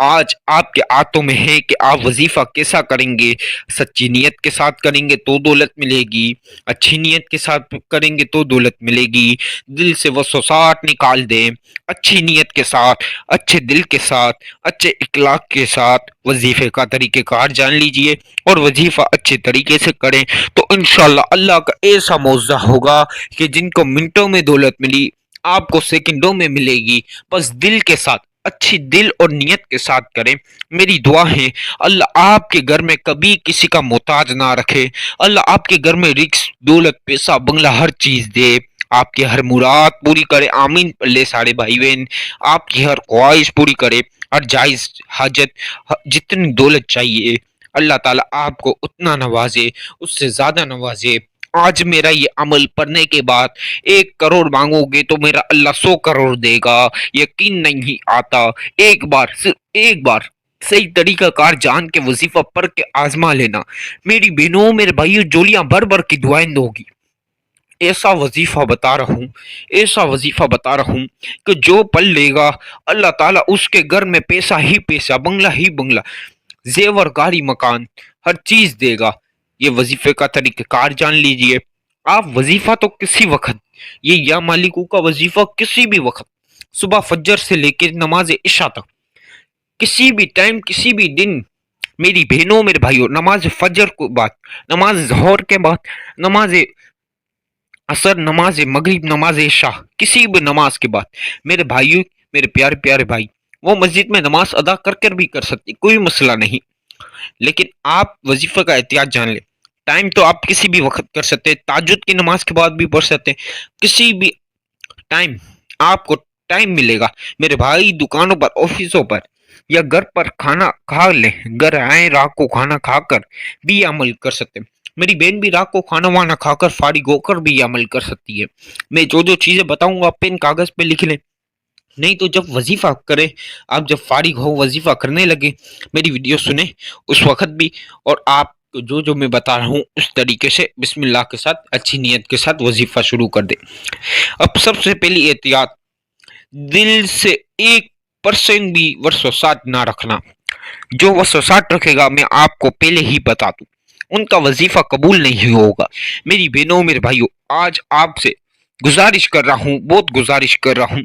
آج آپ کے ہاتھوں میں ہے کہ آپ وظیفہ کیسا کریں گے. سچی نیت کے ساتھ کریں گے تو دولت ملے گی، اچھی نیت کے ساتھ کریں گے تو دولت ملے گی. دل سے وسوسات نکال دیں، اچھی نیت کے ساتھ، اچھے دل کے ساتھ، اچھے اخلاق کے ساتھ وظیفے کا طریقہ کار جان لیجئے اور وظیفہ اچھے طریقے سے کریں تو انشاءاللہ اللہ کا ایسا معاوضہ ہوگا کہ جن کو منٹوں میں دولت ملی آپ کو سیکنڈوں میں ملے گی. بس دل کے ساتھ، اچھی دل اور نیت کے ساتھ کریں. میری دعا ہے اللہ آپ کے گھر میں کبھی کسی کا محتاج نہ رکھے. اللہ آپ کے گھر میں رزق، دولت، پیسہ، بنگلہ ہر چیز دے. آپ کی ہر مراد پوری کرے. آمین پلے سارے بھائی بہن. آپ کی ہر خواہش پوری کرے. ہر جائز حاجت، جتنی دولت چاہیے اللہ تعالیٰ آپ کو اتنا نوازے، اس سے زیادہ نوازے. آج میرا یہ عمل پڑھنے کے بعد 1 کروڑ مانگو گے تو میرا اللہ 100 کروڑ دے گا. یقین نہیں آتا، ایک بار، صرف ایک بار صحیح طریقہ کار جان کے وظیفہ پڑھ کے آزما لینا. میری بہنوں، میرے بھائیوں، جولیاں بھر بھر کی دعائیں دو گی. ایسا وظیفہ بتا رہا ہوں، ایسا وظیفہ بتا رہا ہوں کہ جو پڑھ لے گا اللہ تعالیٰ اس کے گھر میں پیسہ ہی پیسہ، بنگلہ ہی بنگلہ، زیور، گاڑی، مکان، ہر چیز دے گا. یہ وظیفے کا طریقہ کار جان لیجئے. آپ وظیفہ تو کسی وقت، یہ یا مالکوں کا وظیفہ کسی بھی وقت، صبح فجر سے لے کے نماز عشاء تک، کسی بھی ٹائم، کسی بھی دن. میری بہنوں، میرے بھائیوں، نماز فجر کو بعد، نماز ظہر کے بعد، نماز اثر، نماز مغرب، نماز عشاء، کسی بھی نماز کے بعد میرے بھائیوں، میرے پیارے پیارے بھائی، وہ مسجد میں نماز ادا کر بھی کر سکتی، کوئی مسئلہ نہیں. لیکن آپ وظیفہ کا احتیاط جان لیں. ٹائم تو آپ کسی بھی وقت کر سکتے ہیں، تہجد کی نماز کے بعد بھی پڑھ سکتے ہیں، کسی بھی ٹائم آپ کو ٹائم ملے گا. میرے بھائی دکانوں پر، آفسوں پر یا گھر پر کھانا کھا لیں، گھر آئیں رات کو کھانا کھا کر بھی عمل کر سکتے ہیں. میری بہن بھی رات کو کھانا وانا کھا کر فارغ ہو کر بھی عمل کر سکتی ہے. میں جو جو چیزیں بتاؤں گا پین کاغذ پہ لکھ لیں. نہیں تو جب وظیفہ کرے، آپ جب فارغ ہو وظیفہ کرنے لگے میری ویڈیو سنیں اس وقت بھی، اور آپ جو جو میں بتا رہا ہوں اس طریقے سے بسم اللہ کے ساتھ، اچھی نیت کے ساتھ وظیفہ شروع کر دیں. اب سب سے پہلی احتیاط، دل سے 1% بھی وسوسات نہ رکھنا. جو وسوسات رکھے گا میں آپ کو پہلے ہی بتا دوں ان کا وظیفہ قبول نہیں ہوگا. میری بہنوں، میرے بھائیوں، آج آپ سے گزارش کر رہا ہوں، بہت گزارش کر رہا ہوں.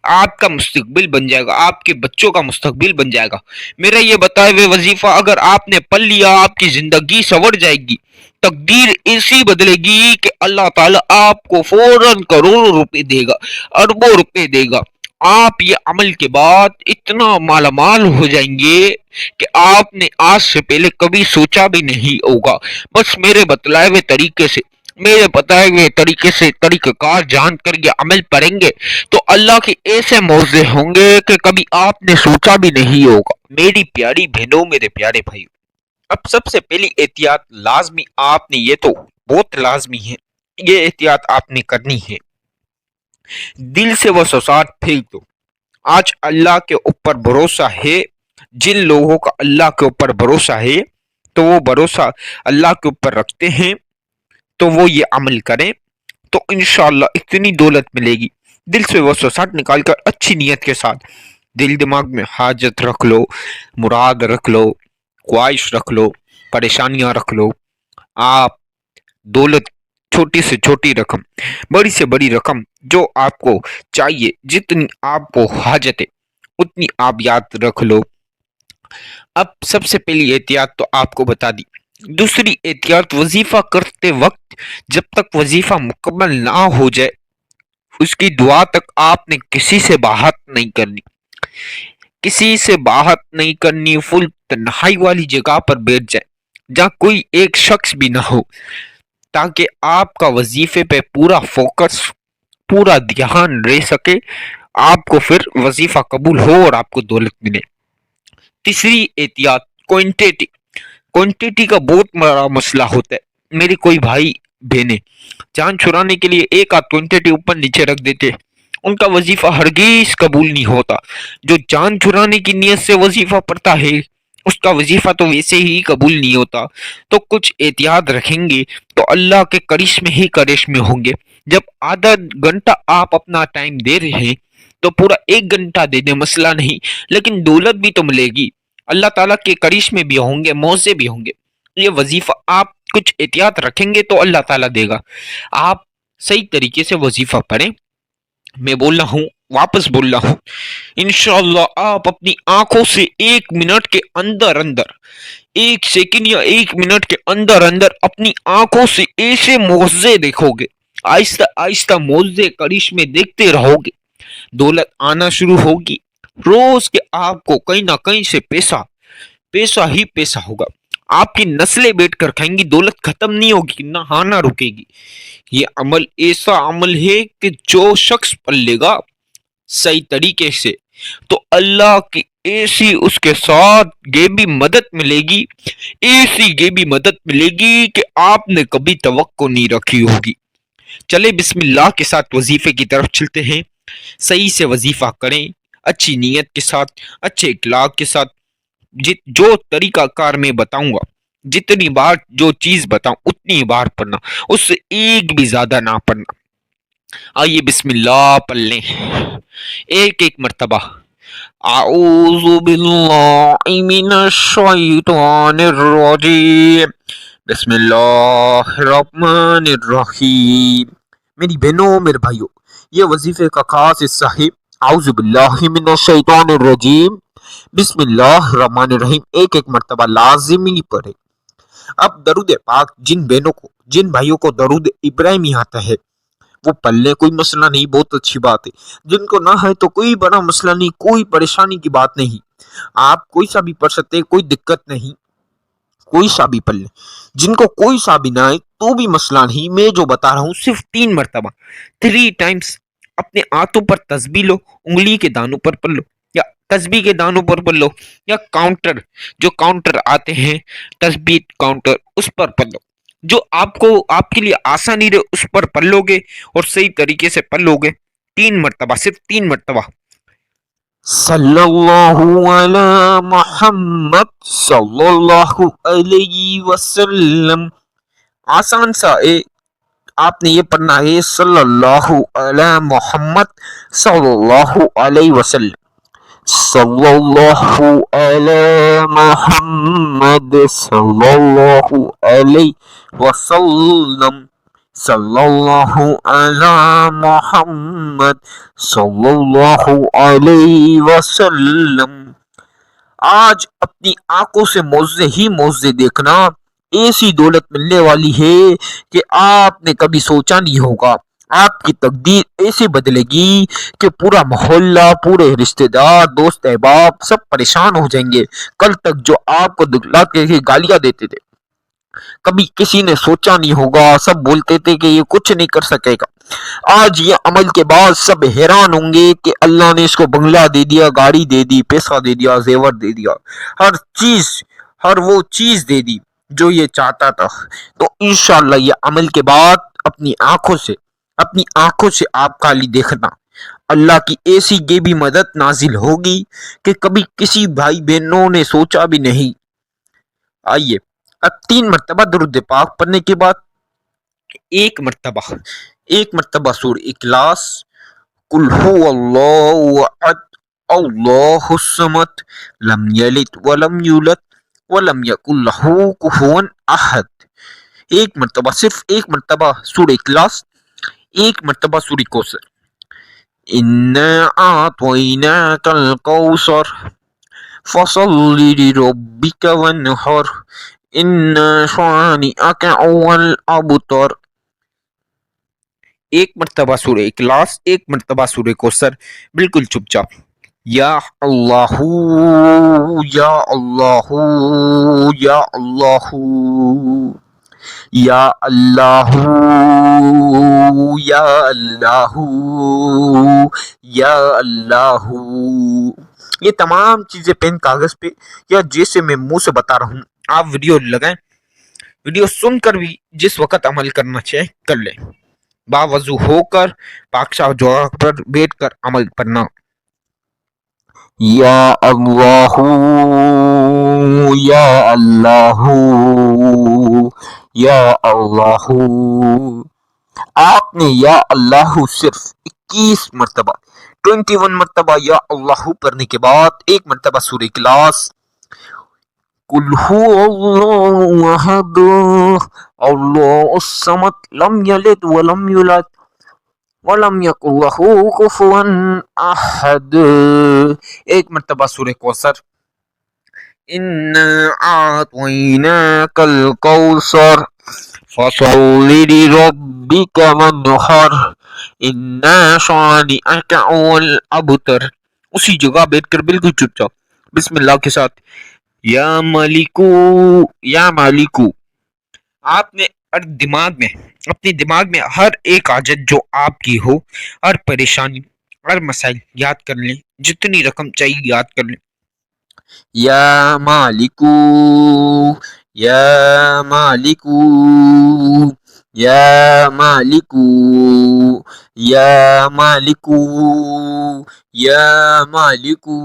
آپ کا مستقبل بن جائے گا، آپ کے بچوں کا مستقبل بن جائے گا. میرا یہ بتائے ہوئے وظیفہ اگر آپ نے پڑھ لیا آپ کی زندگی سنور جائے گی. تقدیر ایسی بدلے گی کہ اللہ تعالیٰ آپ کو فوراً کروڑوں روپے دے گا، اربوں روپے دے گا. آپ یہ عمل کے بعد اتنا مالا مال ہو جائیں گے کہ آپ نے آج سے پہلے کبھی سوچا بھی نہیں ہوگا. بس میرے بتلائے ہوئے طریقے سے، میرے بتائے ہوئے طریقے سے طریقہ کار جان کر یہ عمل پڑیں گے تو اللہ کے ایسے معاوضے ہوں گے کہ کبھی آپ نے سوچا بھی نہیں ہوگا. میری پیاری بہنوں، میرے پیارے بھائیوں، اب سب سے پہلی احتیاط لازمی، آپ نے یہ تو بہت لازمی ہے، یہ احتیاط آپ نے کرنی ہے. دل سے وہ وسوسات پھینک دو. آج اللہ کے اوپر بھروسہ ہے، جن لوگوں کا اللہ کے اوپر بھروسہ ہے تو وہ بھروسہ اللہ کے اوپر رکھتے ہیں تو وہ یہ عمل کریں تو انشاءاللہ اتنی دولت ملے گی. دل سے وسوسات نکال کر اچھی نیت کے ساتھ دل دماغ میں حاجت رکھ لو، مراد رکھ لو، خواہش رکھ لو، پریشانیاں رکھ لو. آپ دولت، چھوٹی سے چھوٹی رقم، بڑی سے بڑی رقم جو آپ کو چاہیے، جتنی آپ کو حاجت ہے اتنی آپ یاد رکھ لو. اب سب سے پہلی احتیاط تو آپ کو بتا دی. دوسری احتیاط، وظیفہ کرتے وقت جب تک وظیفہ مکمل نہ ہو جائے اس کی دعا تک آپ نے کسی سے بات نہیں کرنی، کسی سے بات نہیں کرنی. فل تنہائی والی جگہ پر بیٹھ جائے جہاں کوئی ایک شخص بھی نہ ہو تاکہ آپ کا وظیفے پہ پورا فوکس، پورا دھیان رہ سکے، آپ کو پھر وظیفہ قبول ہو اور آپ کو دولت ملے. تیسری احتیاط، کوانٹیٹی. کوانٹیٹی کا بہت بڑا مسئلہ ہوتا ہے. میرے کوئی بھائی بہنیں جان چھڑانے کے لیے ایک آدھ کوانٹیٹی اوپر نیچے رکھ دیتے، ان کا وظیفہ ہرگز قبول نہیں ہوتا. جو جان چھڑانے کی نیت سے وظیفہ پڑھتا ہے اس کا وظیفہ تو ویسے ہی قبول نہیں ہوتا. تو کچھ احتیاط رکھیں گے تو اللہ کے کرشمے ہی کرشمے ہوں گے. جب آدھا گھنٹہ آپ اپنا ٹائم دے رہے ہیں تو پورا 1 گھنٹہ دے دیں، مسئلہ نہیں، لیکن دولت بھی تو ملے گی، اللہ تعالیٰ کے کرشمے بھی ہوں گے، موزے بھی ہوں گے۔ یہ وظیفہ آپ کچھ احتیاط رکھیں گے تو اللہ تعالیٰ دے گا۔ آپ صحیح طریقے سے وظیفہ پڑھیں۔ میں بول رہا ہوں، واپس بول رہا ہوں، انشاءاللہ آپ اپنی آنکھوں سے 1 منٹ کے اندر اندر، 1 سیکنڈ یا 1 منٹ کے اندر اندر اپنی آنکھوں سے ایسے معجزے دیکھو گے، آہستہ آہستہ معجزے کرشمے دیکھتے رہو گے، دولت آنا شروع ہوگی، روز کے آپ کو کہیں نہ کہیں سے پیسہ پیسہ ہی پیسہ ہوگا، آپ کی نسلیں بیٹھ کر کھائیں گی، دولت ختم نہیں ہوگی، نہ آنا رکے گی۔ یہ عمل ایسا عمل ہے کہ جو شخص پڑھ لے گا صحیح طریقے سے تو اللہ کی ایسی اس کے ساتھ غیبی مدد ملے گی، ایسی غیبی مدد ملے گی کہ آپ نے کبھی توقع نہیں رکھی ہوگی۔ چلے بسم اللہ کے ساتھ وظیفے کی طرف چلتے ہیں۔ صحیح سے وظیفہ کریں، اچھی نیت کے ساتھ، اچھے اخلاق کے ساتھ، جو طریقہ کار میں بتاؤں گا، جتنی بار جو چیز بتاؤں اتنی بار پڑھنا، اس سے ایک بھی زیادہ نہ پڑھنا۔ آئیے بسم اللہ پڑھ لیں ایک ایک مرتبہ۔ اعوذ باللہ من الشیطان الرجیم، بسم اللہ الرحمن الرحیم۔ میری بہنوں، میرے بھائیوں، یہ وظیفے کا خاص حصہ ہے۔ اعوذ باللہ من الشیطان الرجیم، بسم اللہ الرحمن الرحیم ایک ایک مرتبہ لازمی پڑھے۔ اب درود پاک جن بھائیوں کو درود ابراہیمی آتا ہے وہ پڑھ لیں، کوئی مسئلہ نہیں، بہت اچھی بات ہے۔ جن کو نہ ہے تو کوئی بڑا مسئلہ نہیں، کوئی پریشانی کی بات نہیں، آپ کوئی سا بھی پڑھ سکتے ہیں، کوئی دقت نہیں، کوئی سا بھی پڑھ لیں۔ جن کو کوئی سا بھی نہ آئے تو بھی مسئلہ نہیں، میں جو بتا رہا ہوں صرف 3 مرتبہ 3 ٹائمز اپنے ہاتھوں پر تسبیح لو، انگلی کے دانوں پر پڑھ لو، یا تسبیح کے دانوں پر پڑھ لو، یا کاؤنٹر آتے ہیں تسبیح کاؤنٹر، اس پر پڑھ لو، جو آپ کے لیے آسانی رہے اس پر پڑھ لو گے اور صحیح طریقے سے پڑھ لو گے۔ 3 مرتبہ، صرف 3 مرتبہ۔ صلی اللہ علی محمد صلی اللہ علیہ وسلم، آسان سا ہے، آپ نے یہ پڑھنا ہے صلی اللہ علی محمد صلی اللہ علیہ وسلم، صلی اللہ علی محمد صلی اللہ علیہ وسلم، صلی اللہ علی محمد صلی اللہ علیہ وسلم۔ آج اپنی آنکھوں سے معجزے ہی معجزے دیکھنا، ایسی دولت ملنے والی ہے کہ آپ نے کبھی سوچا نہیں ہوگا۔ آپ کی تقدیر ایسے بدلے گی کہ پورا محلہ، پورے رشتہ دار، دوست احباب سب پریشان ہو جائیں گے۔ کل تک جو آپ کو دکھلاتے تھے، گالیاں دیتے تھے، کبھی کسی نے سوچا نہیں ہوگا، سب بولتے تھے کہ یہ کچھ نہیں کر سکے گا، آج یہ عمل کے بعد سب حیران ہوں گے کہ اللہ نے اس کو بنگلہ دے دیا، گاڑی دے دی، پیسہ دے دیا، زیور دے دیا، ہر وہ چیز دے دی جو یہ چاہتا تھا۔ تو انشاءاللہ یہ عمل کے بعد اپنی آنکھوں سے آپ خالی دیکھنا، اللہ کی ایسی غیبی مدد نازل ہوگی کہ کبھی کسی بھائی بہنوں نے سوچا بھی نہیں۔ آئیے اب 3 مرتبہ درود پاک پڑھنے کے بعد ایک مرتبہ سورہ اخلاص، قل هو اللہ احد اللہ الصمد لم یلد ولم یولد ولم یکن لہ کفوا احد، صرف ایک مرتبہ سورہ اخلاص، ایک مرتبہ سورہ کوثر، انا اعطیناک الکوثر فصل لربک وانحر ان شانئک هو الابتر۔ ایک مرتبہ سورہ اخلاص، ایک مرتبہ سورہ کوثر، بالکل چپ چاپ، یا اللہ یا اللہ یا اللہ یا اللہ یا اللہ یا اللہ۔ یہ تمام چیزیں پین کاغذ پہ یا جیسے میں منہ سے بتا رہا ہوں آپ ویڈیو لگائیں، ویڈیو سن کر بھی جس وقت عمل کرنا چاہے کر لیں، باوضو ہو کر پاک صاف جگہ پر بیٹھ کر عمل کرنا۔ یا اللہ یا اللہ یا اللہ۔ آپ نے یا اللہ صرف 21 مرتبہ 21 مرتبہ یا اللہ پڑھنے کے بعد 1 مرتبہ سورہ اخلاص، قل هو اللہ احد اللہ الصمد لم یلد ولم یولد ولم یکن لہ کفوا احد، 1 مرتبہ سورہ کوثر، انا اعطیناک الکوثر فصل لربک وانحر انا شانئک هو الابتر، اسی جگہ بیٹھ کر بالکل چپ چاپ بسم اللہ کے ساتھ یا مالکو یا مالکو، آپ نے اپنے دماغ میں ہر ایک حاجت جو آپ کی ہو، ہر پریشانی، ہر مسائل یاد کر لیں، جتنی رقم چاہیے یاد کر لیں، یا مالکو یا مالکو یا مالکو یا مالکو یا مالکو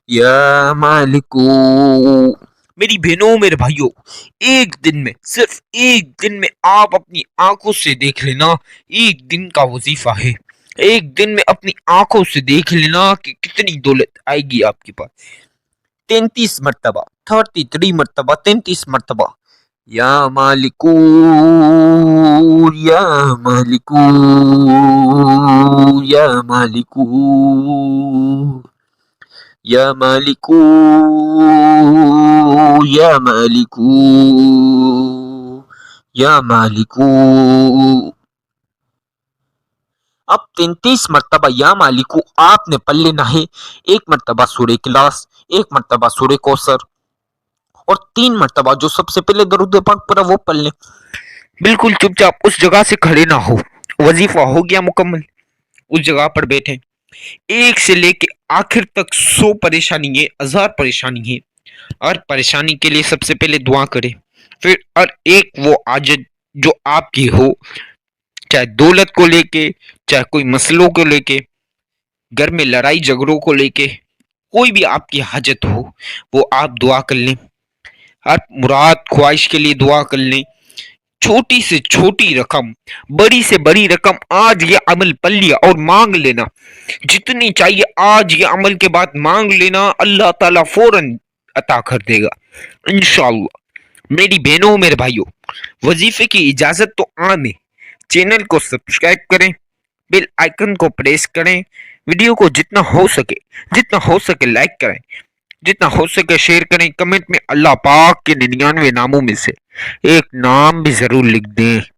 یا مالکو۔ میری بہنوں میرے بھائیوں، ایک دن میں، صرف ایک دن میں آپ اپنی آنکھوں سے دیکھ لینا، ایک دن کا وظیفہ ہے، ایک دن میں اپنی آنکھوں سے دیکھ لینا کہ کتنی دولت آئے گی آپ کے پاس۔ 33 مرتبہ، 33 مرتبہ، 33 مرتبہ یا مالکو یا مالکو یا مالکو یا مالکو یا مالکو یا مالکو۔ اب 33 مرتبہ یا مالکو آپ نے پڑھ لینا ہے، 1 مرتبہ سورہ اخلاص، 1 مرتبہ سورہ کوثر اور 3 مرتبہ جو سب سے پہلے درود پاک پڑھا وہ پڑھ لیں، بالکل چپ چاپ اس جگہ سے کھڑے نہ ہو، وظیفہ ہو گیا مکمل، اس جگہ پر بیٹھیں، ایک سے لے کے آخر تک 100 پریشانی ہے، 1000 پریشانی ہے، ہر پریشانی کے لیے سب سے پہلے دعا کریں، پھر ہر ایک وہ حاجت جو آپ کی ہو، چاہے دولت کو لے کے، چاہے کوئی مسئلوں کو لے کے، گھر میں لڑائی جھگڑوں کو لے کے، کوئی بھی آپ کی حاجت ہو وہ آپ دعا کر لیں، ہر مراد خواہش کے لیے دعا کر لیں، چھوٹی سے چھوٹی رقم، بڑی سے بڑی رقم، آج یہ عمل پڑھ لیا اور مانگ لینا، جتنی چاہیے آج یہ عمل کے بعد مانگ لینا، اللہ تعالیٰ فوراً عطا کر دے گا انشاءاللہ۔ میری بہنوں میرے بھائیوں، وظیفے کی اجازت تو عام ہے، چینل کو سبسکرائب کریں، بیل آئیکن کو پریس کریں، ویڈیو کو جتنا ہو سکے لائک کریں، جتنا ہو سکے شیئر کریں، کمنٹ میں اللہ پاک کے 99 ناموں میں سے ایک نام بھی ضرور لکھ دیں۔